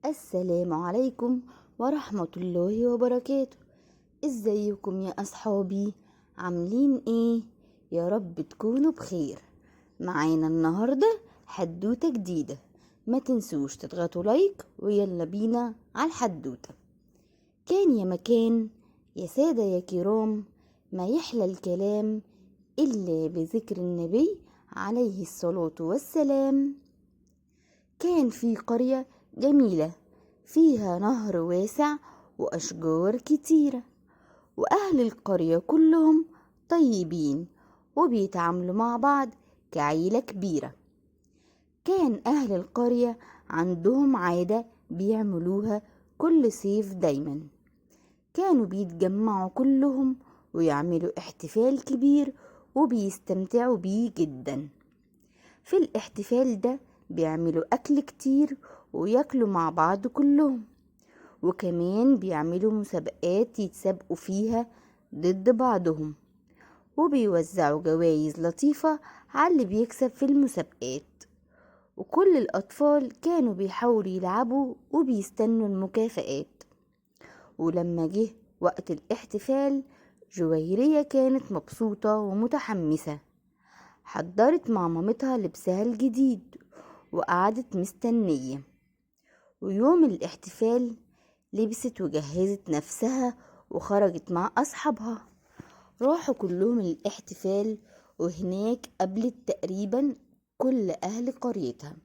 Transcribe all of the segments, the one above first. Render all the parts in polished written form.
السلام عليكم ورحمة الله وبركاته. ازيكم يا أصحابي؟ عاملين ايه؟ يا رب تكونوا بخير. معانا النهاردة حدوتة جديدة، ما تنسوش تضغطوا لايك ويلا بينا على الحدوتة. كان يا مكان، يا سادة يا كرام، ما يحلى الكلام إلا بذكر النبي عليه الصلاة والسلام. كان في قرية جميلة فيها نهر واسع وأشجار كتيرة، وأهل القرية كلهم طيبين وبيتعاملوا مع بعض كعيلة كبيرة. كان أهل القرية عندهم عادة بيعملوها كل صيف دايما، كانوا بيتجمعوا كلهم ويعملوا احتفال كبير وبيستمتعوا بيه جدا. في الاحتفال ده بيعملوا أكل كتير وياكلوا مع بعض كلهم، وكمان بيعملوا مسابقات يتسابقوا فيها ضد بعضهم، وبيوزعوا جوائز لطيفة على اللي بيكسب في المسابقات. وكل الأطفال كانوا بيحاولوا يلعبوا وبيستنوا المكافآت. ولما جه وقت الاحتفال، جويرية كانت مبسوطة ومتحمسة، حضرت مع مامتها لبسها الجديد وقعدت مستنية. ويوم الاحتفال لبست وجهزت نفسها وخرجت مع أصحابها. راحوا كلهم الاحتفال، وهناك قابلت تقريبا كل أهل قريتها.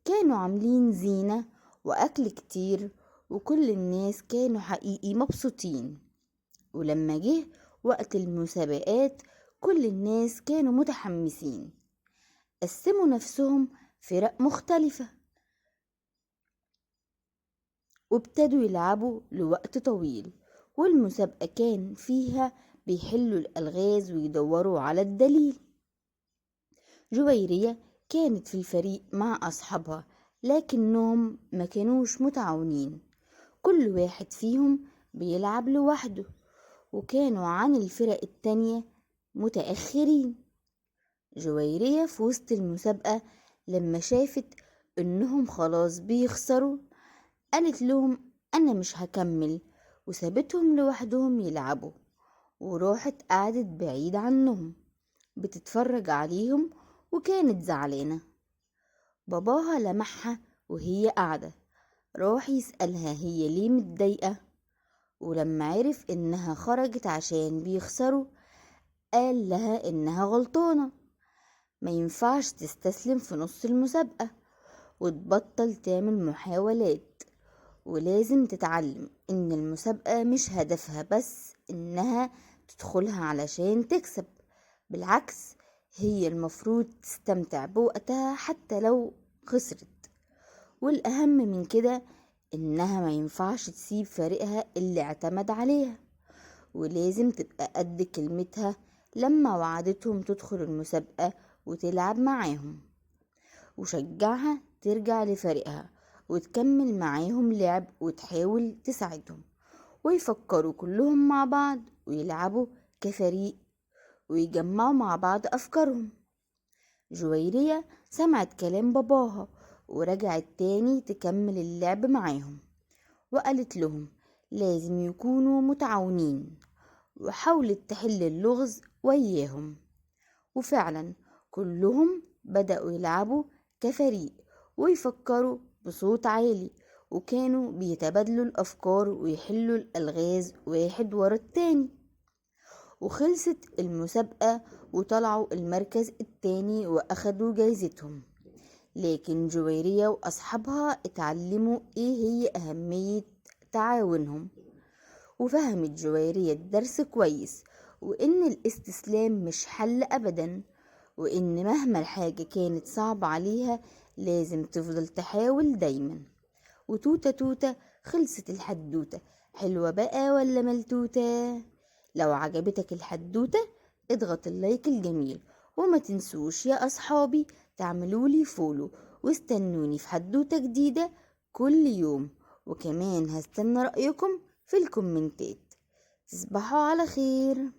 كانوا عاملين زينة وأكل كتير، وكل الناس كانوا حقيقي مبسوطين. ولما جه وقت المسابقات كل الناس كانوا متحمسين، قسموا نفسهم فرق مختلفة وابتدوا يلعبوا لوقت طويل. والمسابقة كان فيها بيحلوا الألغاز ويدوروا على الدليل. جويرية كانت في الفريق مع أصحابها، لكنهم ما كانوش متعاونين، كل واحد فيهم بيلعب لوحده، وكانوا عن الفرق التانية متأخرين. جويرية في وسط المسابقة لما شافت انهم خلاص بيخسروا، قالت لهم انا مش هكمل، وسابتهم لوحدهم يلعبوا، وراحت قعدت بعيد عنهم بتتفرج عليهم، وكانت زعلانة. باباها لمحها وهي قاعدة، راح يسألها هي ليه متضايقة، ولما عرف انها خرجت عشان بيخسروا قال لها انها غلطانة، ما ينفعش تستسلم في نص المسابقة وتبطل تعمل محاولات، ولازم تتعلم ان المسابقة مش هدفها بس انها تدخلها علشان تكسب، بالعكس هي المفروض تستمتع بوقتها حتى لو خسرت. والأهم من كده إنها ما ينفعش تسيب فريقها اللي اعتمد عليها، ولازم تبقى قد كلمتها لما وعدتهم تدخل المسابقة وتلعب معاهم. وشجعها ترجع لفريقها وتكمل معاهم لعب وتحاول تساعدهم، ويفكروا كلهم مع بعض ويلعبوا كفريق ويجمعوا مع بعض أفكارهم. جويرية سمعت كلام باباها ورجعت تاني تكمل اللعب معاهم، وقالت لهم لازم يكونوا متعاونين، وحاولت تحل اللغز وياهم. وفعلا كلهم بدأوا يلعبوا كفريق ويفكروا بصوت عالي، وكانوا بيتبادلوا الأفكار ويحلوا الألغاز واحد ورا التاني. وخلصت المسابقة وطلعوا المركز التاني وأخدوا جايزتهم. لكن جويرية وأصحابها اتعلموا ايه هي أهمية تعاونهم، وفهمت جويرية الدرس كويس، وإن الاستسلام مش حل أبدا، وإن مهما الحاجة كانت صعبة عليها لازم تفضل تحاول دايما. وتوتة توتة خلصت الحدوتة، حلوة بقى ولا ملتوتة؟ لو عجبتك الحدوتة اضغط اللايك الجميل، وما تنسوش يا أصحابي تعملولي فولو، واستنوني في حدوتة جديدة كل يوم، وكمان هستنى رأيكم في الكومنتات. تصبحوا على خير.